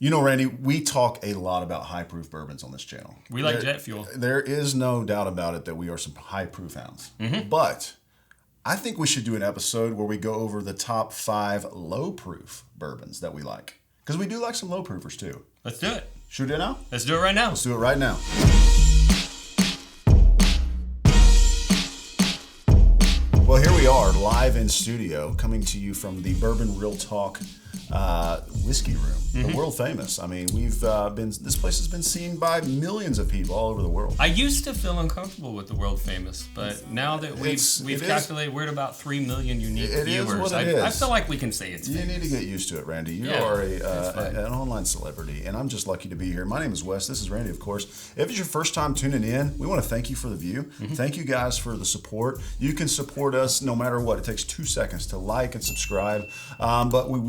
You know, Randy, we talk a lot about high-proof bourbons on this channel. We like jet fuel. There is no doubt about it that we are some high-proof hounds. But I think we should do an episode where we go over the top 5 low-proof bourbons that we like. Because we do like some low-proofers, too. Let's do it. Should we do it now? Let's do it right now. Let's do it right now. Well, here we are, live in studio, coming to you from the Bourbon Real Talk whiskey room, the world famous. I mean, this place has been seen by millions of people all over the world. I used to feel uncomfortable with the world famous, but now that we've calculated we're at about 3 million unique viewers, I feel like we can say it's famous. You need to get used to it, Randy. You are an online celebrity, and I'm just lucky to be here. My name is Wes. This is Randy, of course. If it's your first time tuning in, we want to thank you for the view. Thank you guys for the support. You can support us no matter what. It takes 2 seconds to like and subscribe, but we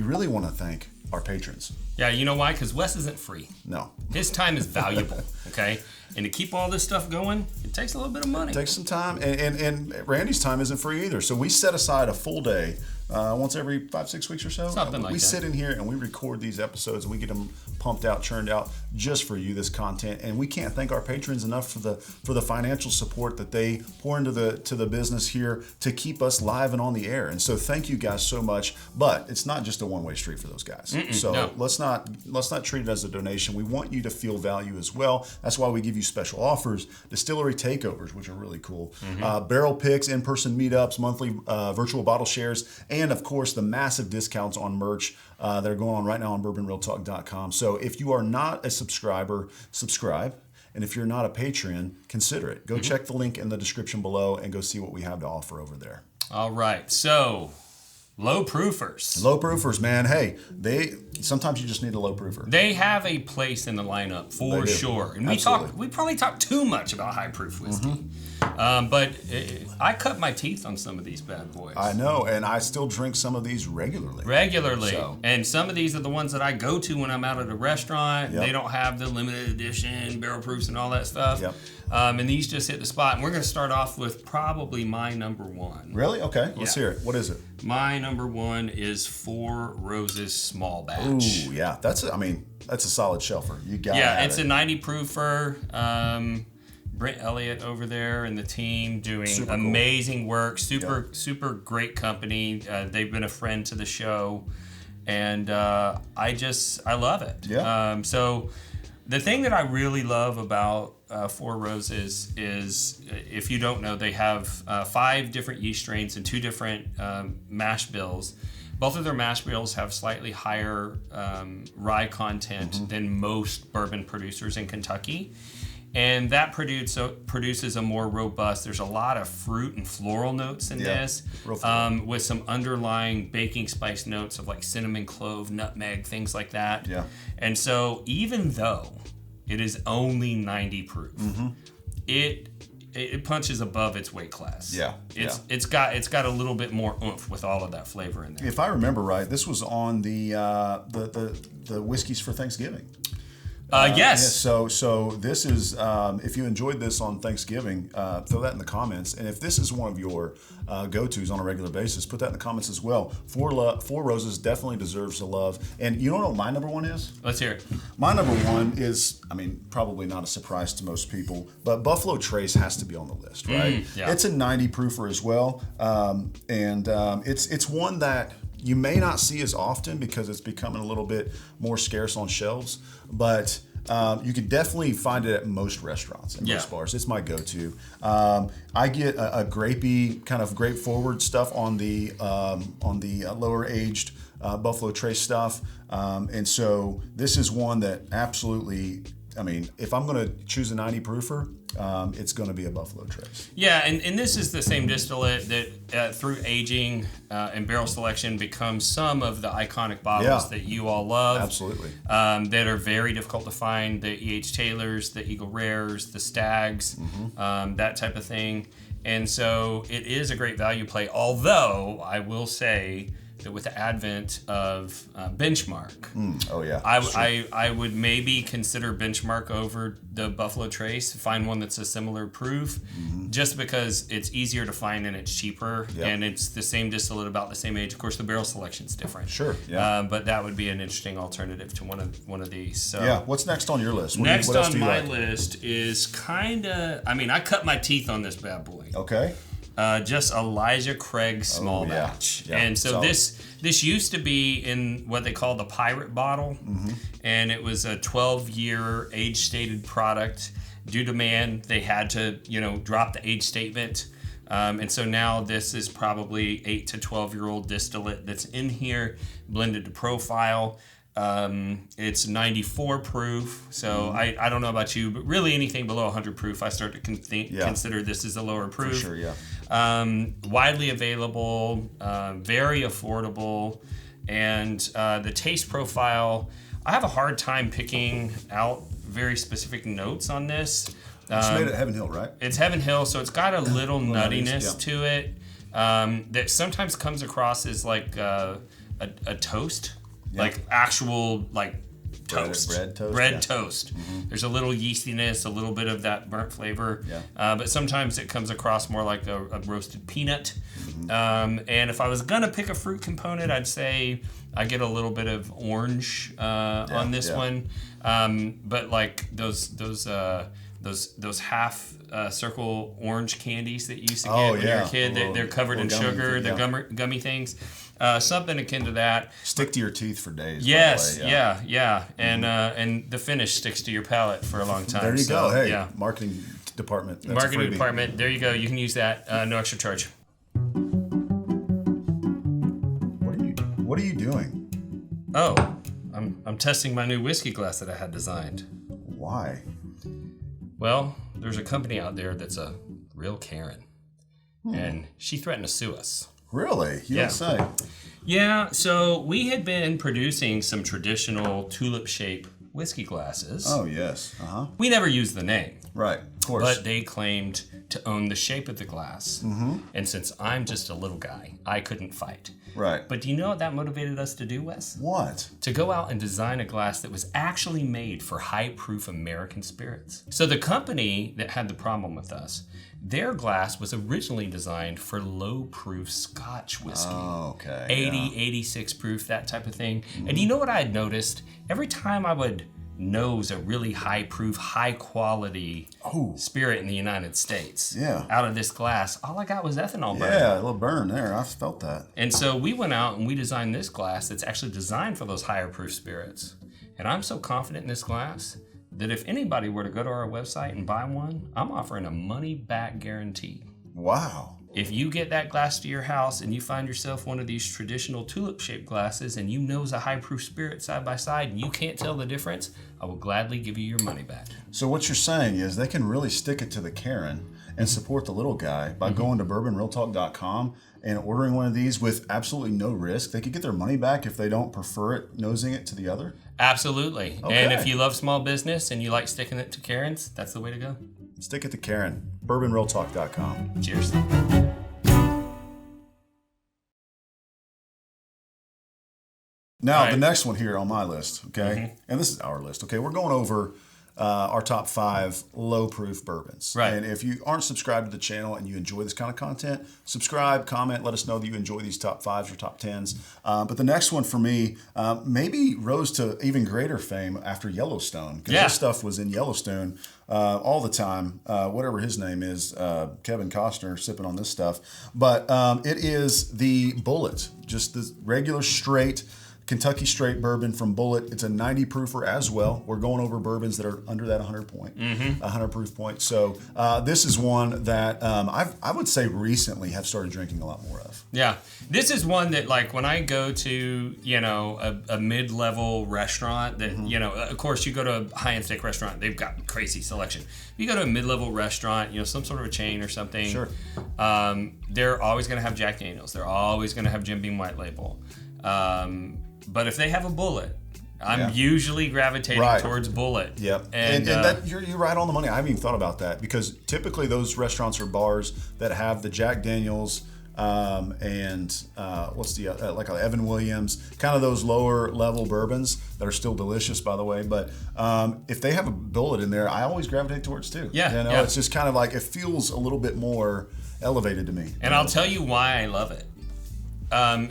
really want to thank our patrons. Yeah, you know why? Because Wes isn't free. No. His time is valuable, okay? And to keep all this stuff going, it takes a little bit of money. It takes some time, and Randy's time isn't free either. So we set aside a full day once every 5-6 weeks or so. Something like that. We sit in here and we record these episodes and we get them pumped out, churned out just for you, this content. And we can't thank our patrons enough for the financial support that they pour into the business here to keep us live and on the air. And so thank you guys so much. But it's not just a one-way street for those guys. So let's not treat it as a donation. We want you to feel value as well. That's why we give you special offers, distillery takeovers, which are really cool, barrel picks, in-person meetups, monthly virtual bottle shares, and of course the massive discounts on merch that are going on right now on bourbonrealtalk.com. So if you are not a subscriber, subscribe. And if you're not a patron, consider it. Go check the link in the description below and go see what we have to offer over there. All right. So, low proofers. Low proofers, man. Hey, sometimes you just need a low proofer. They have a place in the lineup for sure. And we probably talk too much about high proof whiskey. But I cut my teeth on some of these bad boys. I know, and I still drink some of these regularly. So. And some of these are the ones that I go to when I'm out at a restaurant. They don't have the limited edition barrel proofs and all that stuff. And these just hit the spot. And we're going to start off with probably my number one. Really? Okay. Let's hear it. What is it? My number one is Four Roses Small Batch. Ooh, yeah. That's a solid shelfer. You got it. Yeah, it's a 90 proofer. Brent Elliott over there and the team doing amazing work. Super great company. They've been a friend to the show, and I love it. Yeah. So the thing that I really love about Four Roses is, if you don't know, they have 5 different yeast strains and 2 different mash bills. Both of their mash bills have slightly higher rye content than most bourbon producers in Kentucky. And that produces a more robust, there's a lot of fruit and floral notes in this, with some underlying baking spice notes of like cinnamon, clove, nutmeg, things like that. Yeah. And so even though it is only 90 proof, it punches above its weight class. Yeah. It's got a little bit more oomph with all of that flavor in there. If I remember right, this was on the whiskeys for Thanksgiving. Yes. So this is, if you enjoyed this on Thanksgiving, throw that in the comments. And if this is one of your go-tos on a regular basis, put that in the comments as well. Four Roses definitely deserves the love. And you don't know what my number one is? Let's hear it. My number one is, probably not a surprise to most people, but Buffalo Trace has to be on the list, right? It's a 90 proofer as well. It's one that you may not see as often because it's becoming a little bit more scarce on shelves, but you can definitely find it at most restaurants and most bars. It's my go-to. I get a grapey, kind of grape forward stuff on the lower aged Buffalo Trace stuff, and so this is one that absolutely. If I'm going to choose a 90 proofer, it's going to be a Buffalo Trace. Yeah, and this is the same distillate that through aging and barrel selection becomes some of the iconic bottles that you all love. Absolutely. That are very difficult to find, the E.H. Taylors, the Eagle Rares, the Stags, that type of thing. And so it is a great value play, although I will say that with the advent of Benchmark, Oh yeah. I would maybe consider Benchmark over the Buffalo Trace. Find one that's a similar proof, just because it's easier to find and it's cheaper, and it's the same distillate, about the same age. Of course, the barrel selection's different. Sure. Yeah. But that would be an interesting alternative to one of these. So yeah. What's next on your list? What next else on do you my like? list is I cut my teeth on this bad boy. Okay. Just Elijah Craig small batch. Yeah, and so solid. this used to be in what they call the pirate bottle, and it was a 12-year age stated product. Due to demand, they had to drop the age statement, and so now this is probably 8 to 12-year-old distillate that's in here, blended to profile. It's 94 proof, so I don't know about you, but really anything below 100 proof, I start to consider this as a lower proof. For sure, yeah. Widely available, very affordable, and the taste profile, I have a hard time picking out very specific notes on this. It's made at Heaven Hill, right? It's Heaven Hill, so it's got a little nuttiness to it that sometimes comes across as like a toast. Yeah. Like actual toast. Bread toast. Toast. There's a little yeastiness, a little bit of that burnt flavor. Yeah. But sometimes it comes across more like a roasted peanut. And if I was going to pick a fruit component, I'd say I get a little bit of orange on this one. But like those half circle orange candies that you used to get when you were a kid, they're covered in sugar, the gummy things. Something akin to that. Stick to your teeth for days. Yes, yeah. And the finish sticks to your palate for a long time. There you go. Hey, yeah. marketing department. That's Marketing department. There you go. You can use that. No extra charge. What are you doing? Oh, I'm testing my new whiskey glass that I had designed. Why? Well, there's a company out there that's a real Karen, and she threatened to sue us. Really? You don't say. Yeah, so we had been producing some traditional tulip-shaped whiskey glasses. Oh, yes. We never used the name. Right, of course. But they claimed to own the shape of the glass. And since I'm just a little guy, I couldn't fight. Right. But do you know what that motivated us to do, Wes? What? To go out and design a glass that was actually made for high-proof American spirits. So the company that had the problem with us, their glass was originally designed for low-proof Scotch whiskey. Oh, okay. 80, 86 proof, that type of thing. And you know what I had noticed? Every time I would nose a really high-proof, high-quality spirit in the United States out of this glass, all I got was ethanol burn. Yeah, a little burn there. I felt that. And so we went out and we designed this glass that's actually designed for those higher-proof spirits. And I'm so confident in this glass that if anybody were to go to our website and buy one, I'm offering a money-back guarantee. Wow. If you get that glass to your house and you find yourself one of these traditional tulip-shaped glasses and you nose a high-proof spirit side by side and you can't tell the difference, I will gladly give you your money back. So what you're saying is they can really stick it to the Karen and support the little guy by going to bourbonrealtalk.com and ordering one of these with absolutely no risk. They could get their money back if they don't prefer it nosing it to the other? Absolutely. Okay. And if you love small business and you like sticking it to Karens, that's the way to go. Stick it to Karen. bourbonrealtalk.com. Cheers. Now, the next one here on my list, okay? And this is our list, okay? We're going over our top 5 low-proof bourbons. Right. And if you aren't subscribed to the channel and you enjoy this kind of content, subscribe, comment, let us know that you enjoy these top 5s or top 10s. But the next one for me maybe rose to even greater fame after Yellowstone. Because this stuff was in Yellowstone all the time. Whatever his name is, Kevin Costner sipping on this stuff. But it is the Bullet, just the regular straight Kentucky straight bourbon from Bullet. It's a 90 proofer as well. We're going over bourbons that are under that 100 point, 100 proof point. So this is one that I would say recently have started drinking a lot more of. Yeah, this is one that like when I go to a mid-level restaurant that of course you go to a high-end steak restaurant, they've got crazy selection. You go to a mid-level restaurant, some sort of a chain or something. Sure. They're always going to have Jack Daniels. They're always going to have Jim Beam White Label. But if they have a Bullet, I'm usually gravitating towards Bullet. Yep. And that, you're right on the money. I haven't even thought about that because typically those restaurants or bars that have the Jack Daniels and what's the like Evan Williams, kind of those lower level bourbons that are still delicious, by the way. But if they have a bullet in there, I always gravitate towards too. Yeah, it's just kind of like it feels a little bit more elevated to me. And I'll tell you why I love it.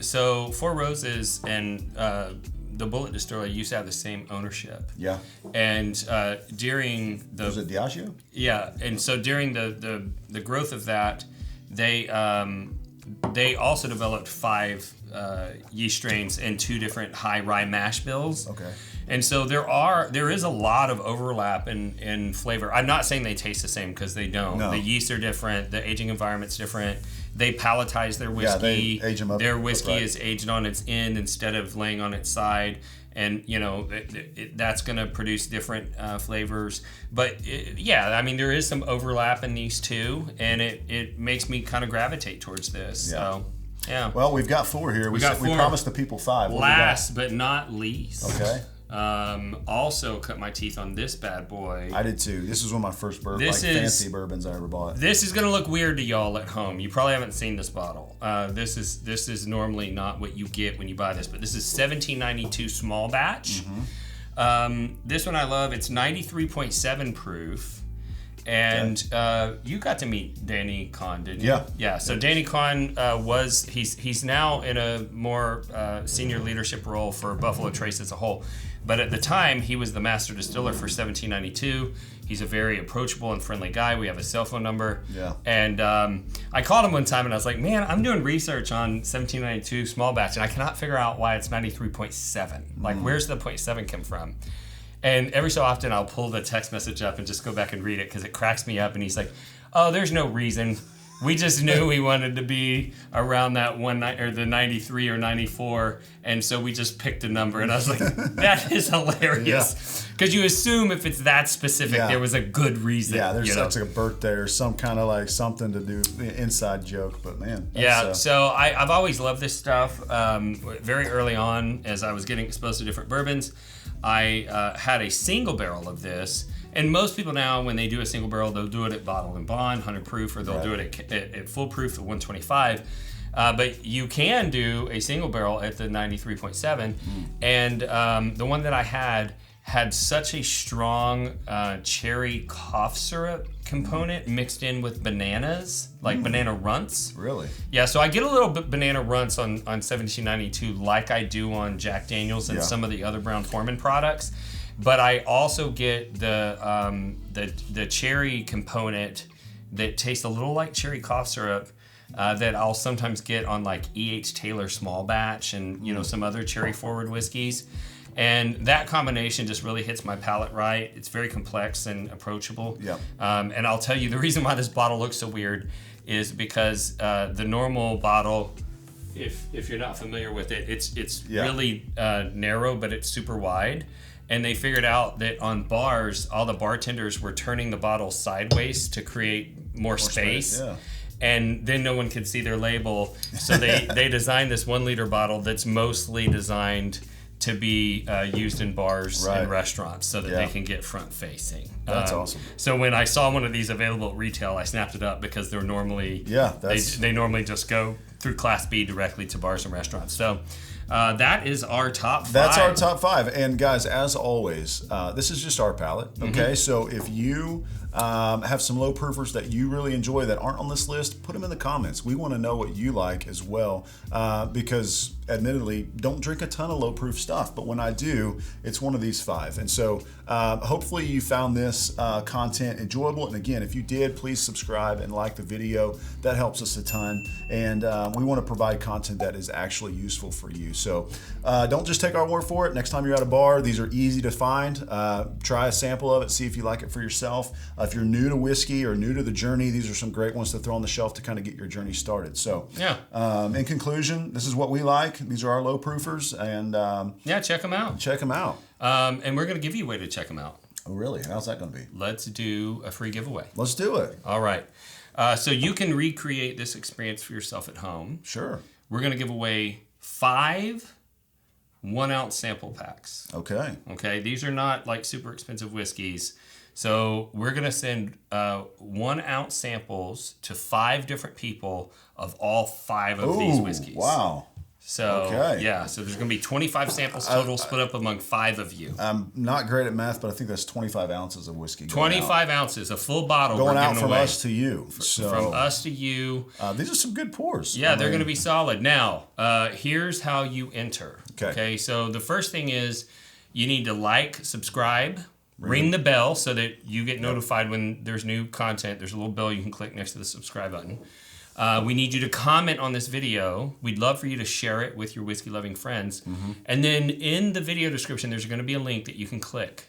So Four Roses and the Bullet Distillery used to have the same ownership. Yeah. And during the... Was it Diageo? Yeah. And so during the growth of that, they also developed 5 yeast strains and 2 different high rye mash bills. Okay. And so there is a lot of overlap in flavor. I'm not saying they taste the same, because they don't. No. The yeasts are different. The aging environment's different. They palletize their whiskey. Yeah, they age them up. Their whiskey right. is aged on its end instead of laying on its side. And, that's going to produce different flavors. But, I mean, there is some overlap in these two, and it makes me kind of gravitate towards this. Yeah. So, yeah. Well, we've got 4 here. We promised the people 5. Last but not least. Okay. Also cut my teeth on this bad boy. I did too. This is one of my first fancy bourbons I ever bought. This is gonna look weird to y'all at home. You probably haven't seen this bottle. This is normally not what you get when you buy this, but this is 1792 small batch. Mm-hmm. This one I love. It's 93.7 proof. And you got to meet Danny Kahn, didn't you? Yeah. Yeah. So Danny Kahn he's now in a more senior leadership role for Buffalo Trace as a whole. But at the time, he was the master distiller for 1792. He's a very approachable and friendly guy. We have his cell phone number. Yeah. And I called him one time and I was like, man, I'm doing research on 1792 small batch and I cannot figure out why it's 93.7. Like, where's the 0.7 come from? And every so often I'll pull the text message up and just go back and read it because it cracks me up. And he's like, oh, there's no reason. We just knew we wanted to be around that the 93 or 94. And so we just picked a number. And I was like, that is hilarious. Because you assume if it's that specific, there was a good reason. Yeah, there's like a birthday or some kind of like something to do, inside joke. But man. So I've always loved this stuff. Very early on, as I was getting exposed to different bourbons, I had a single barrel of this. And most people now, when they do a single barrel, they'll do it at bottled and bond, 100 proof, or they'll do it at full proof at 125. But you can do a single barrel at the 93.7. And the one that I had such a strong cherry cough syrup component mixed in with bananas, like banana runts. Really? Yeah, so I get a little bit banana runts on 1792 like I do on Jack Daniel's and some of the other Brown-Forman products. But I also get the cherry component that tastes a little like cherry cough syrup that I'll sometimes get on like E.H. Taylor small batch and some other cherry forward whiskeys. And that combination just really hits my palate right. It's very complex and approachable. Yeah. And I'll tell you, the reason why this bottle looks so weird is because the normal bottle, if you're not familiar with it, it's really narrow, but it's super wide. And they figured out that on bars, all the bartenders were turning the bottle sideways to create more space. Yeah. And then no one could see their label. So they designed this 1 liter bottle that's mostly designed to be used in bars and restaurants so that they can get front facing. That's awesome. So when I saw one of these available at retail, I snapped it up because they're normally they normally just go through Class B directly to bars and restaurants. So that is our top 5. That's our top 5. And guys, as always, this is just our palate. Okay, so if you have some low proofers that you really enjoy that aren't on this list, put them in the comments. We want to know what you like as well, because admittedly, don't drink a ton of low proof stuff, but when I do, it's one of these 5. And so hopefully you found this content enjoyable. And again, if you did, please subscribe and like the video. That helps us a ton. And we want to provide content that is actually useful for you. So don't just take our word for it. Next time you're at a bar, these are easy to find. Try a sample of it, see if you like it for yourself. If you're new to whiskey or new to the journey, these are some great ones to throw on the shelf to kind of get your journey started. So in conclusion, this is what we like. These are our low proofers, and check them out. Check them out. And we're going to give you a way to check them out. Oh, really? How's that going to be? Let's do a free giveaway. Let's do it. All right. So you can recreate this experience for yourself at home. Sure. We're going to give away 5 1 ounce sample packs. Okay. These are not like super expensive whiskeys. So we're going to send 1 ounce samples to 5 different people of all 5 of these whiskeys. Wow. So, so there's going to be 25 samples total split up among 5 of you. I'm not great at math, but I think that's 25 ounces of whiskey. 25 ounces, a full bottle going out from away. us to you. From us to you. These are some good pours. Yeah, they're going to be solid. Now, here's how you enter. Okay. So the first thing is you need to like, subscribe, ring the bell so that you get notified when there's new content. There's a little bell you can click next to the subscribe button. We need you to comment on this video. We'd love for you to share it with your whiskey-loving friends. And then in the video description, there's going to be a link that you can click.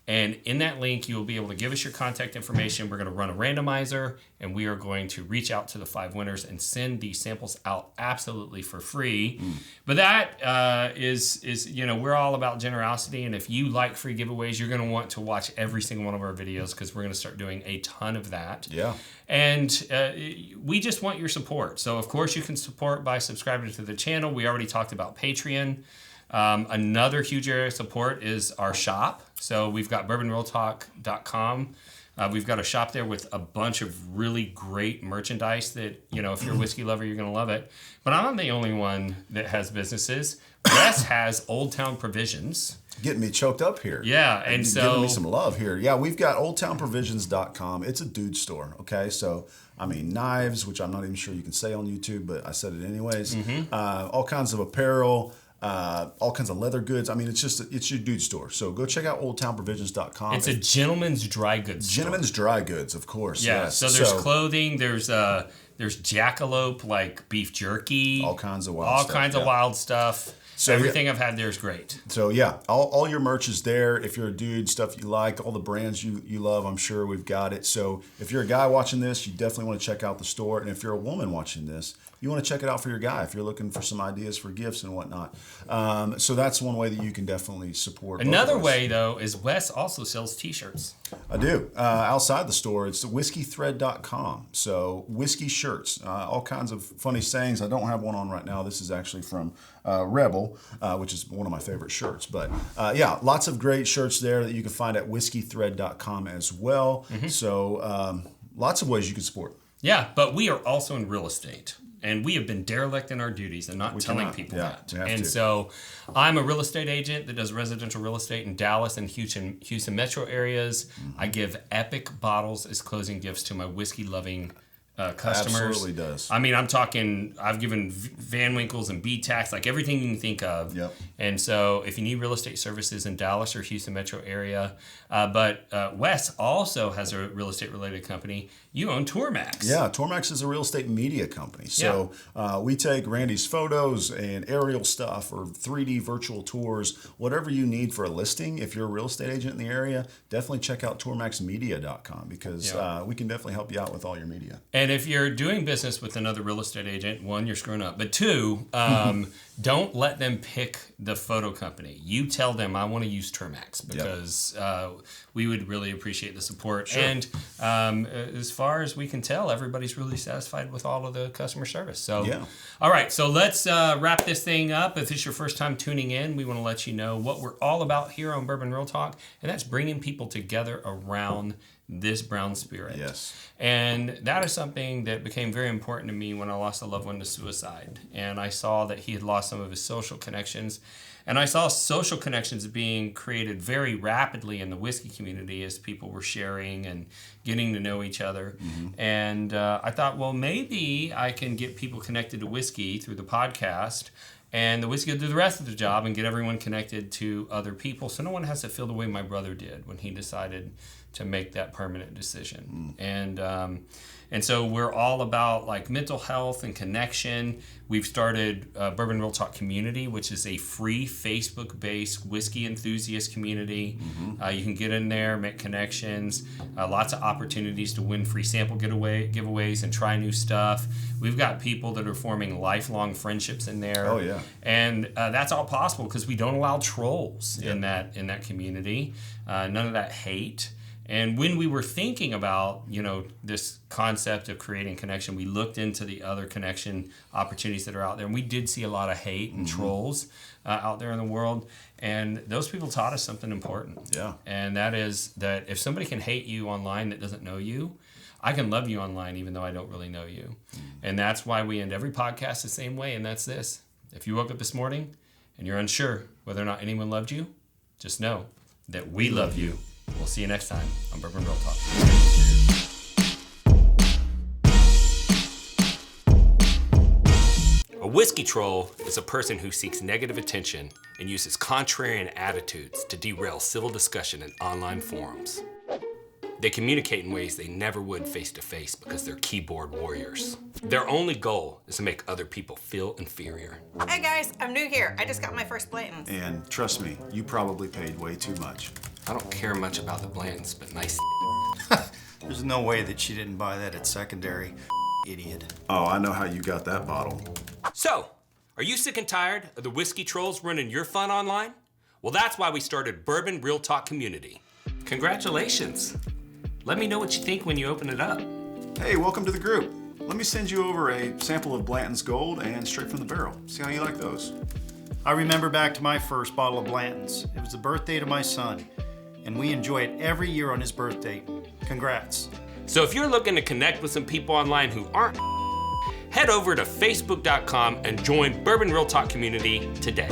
And in that link, you'll be able to give us your contact information. We're going to run a randomizer, and we are going to reach out to the 5 winners and send these samples out absolutely for free. But that is we're all about generosity. And if you like free giveaways, you're going to want to watch every single one of our videos because we're going to start doing a ton of that. Yeah. And we just want your support. So, of course, you can support by subscribing to the channel. We already talked about Patreon. Another huge area of support is our shop. So we've got bourbonrealtalk.com. We've got a shop there with a bunch of really great merchandise that, if you're a whiskey lover, you're going to love it. But I'm not the only one that has businesses. Wes has Old Town Provisions. Getting me choked up here. Yeah, and so giving me some love here. Yeah, we've got oldtownprovisions.com. It's a dude store. Okay, so knives, which I'm not even sure you can say on YouTube, but I said it anyways. All kinds of apparel. All kinds of leather goods. It's your dude store. So go check out oldtownprovisions.com. It's a gentleman's dry goods store. Gentleman's dry goods, of course. Yeah. Yes. So there's clothing. There's jackalope, like beef jerky. All kinds of wild stuff. So everything I've had there is great. So yeah, all your merch is there. If you're a dude, stuff you like, all the brands you love, I'm sure we've got it. So if you're a guy watching this, you definitely want to check out the store. And if you're a woman watching this, you want to check it out for your guy if you're looking for some ideas for gifts and whatnot. So that's one way that you can definitely support. Another way, though, is Wes also sells T-shirts. I do. Outside the store, it's whiskeythread.com. So whiskey shirts, all kinds of funny sayings. I don't have one on right now. This is actually from Rebel, which is one of my favorite shirts. But lots of great shirts there that you can find at whiskeythread.com as well. So lots of ways you can support. Yeah, but we are also in real estate. And we have been derelict in our duties and not telling people that. And so I'm a real estate agent that does residential real estate in Dallas and Houston metro areas. I give epic bottles as closing gifts to my whiskey-loving customers. Absolutely does. I'm talking, I've given Van Winkles and B-Tax, like everything you can think of. Yep. And so if you need real estate services in Dallas or Houston metro area, but Wes also has a real estate related company. You own Tourmax. Yeah, Tourmax is a real estate media company. So we take Randy's photos and aerial stuff or 3D virtual tours, whatever you need for a listing. If you're a real estate agent in the area, definitely check out tourmaxmedia.com because we can definitely help you out with all your media. And if you're doing business with another real estate agent, 1, you're screwing up. But 2, don't let them pick the photo company. You tell them, I want to use Tourmax because we would really appreciate the support. Sure. And as far as we can tell, everybody's really satisfied with all of the customer service. So, all right, so let's wrap this thing up. If it's your first time tuning in, we want to let you know what we're all about here on Bourbon Real Talk, and that's bringing people together around this brown spirit. Yes. And that is something that became very important to me when I lost a loved one to suicide. And I saw that he had lost some of his social connections. And I saw social connections being created very rapidly in the whiskey community as people were sharing and getting to know each other. And I thought, well, maybe I can get people connected to whiskey through the podcast, and the whiskey will do the rest of the job and get everyone connected to other people so no one has to feel the way my brother did when he decided to make that permanent decision. And so we're all about like mental health and connection. We've started Bourbon Real Talk Community, which is a free Facebook-based whiskey enthusiast community. You can get in there, make connections, lots of opportunities to win free sample giveaways and try new stuff. We've got people that are forming lifelong friendships in there. Oh, yeah. And that's all possible because we don't allow trolls in that community. None of that hate. And when we were thinking about, this concept of creating connection, we looked into the other connection opportunities that are out there. And we did see a lot of hate and trolls out there in the world. And those people taught us something important. Yeah. And that is that if somebody can hate you online that doesn't know you, I can love you online even though I don't really know you. And that's why we end every podcast the same way, and that's this. If you woke up this morning and you're unsure whether or not anyone loved you, just know that we love you. We'll see you next time on Bourbon Real Talk. A whiskey troll is a person who seeks negative attention and uses contrarian attitudes to derail civil discussion in online forums. They communicate in ways they never would face-to-face because they're keyboard warriors. Their only goal is to make other people feel inferior. Hey guys, I'm new here. I just got my first Blanton's. And trust me, you probably paid way too much. I don't care much about the Blantons, but nice. There's no way that she didn't buy that at secondary. Idiot. Oh, I know how you got that bottle. So, are you sick and tired of the whiskey trolls running your fun online? Well, that's why we started Bourbon Real Talk Community. Congratulations. Let me know what you think when you open it up. Hey, welcome to the group. Let me send you over a sample of Blanton's Gold and straight from the barrel. See how you like those. I remember back to my first bottle of Blanton's. It was the birthday to my son, and we enjoy it every year on his birthday. Congrats. So if you're looking to connect with some people online who aren't, head over to facebook.com and join Bourbon Real Talk Community today.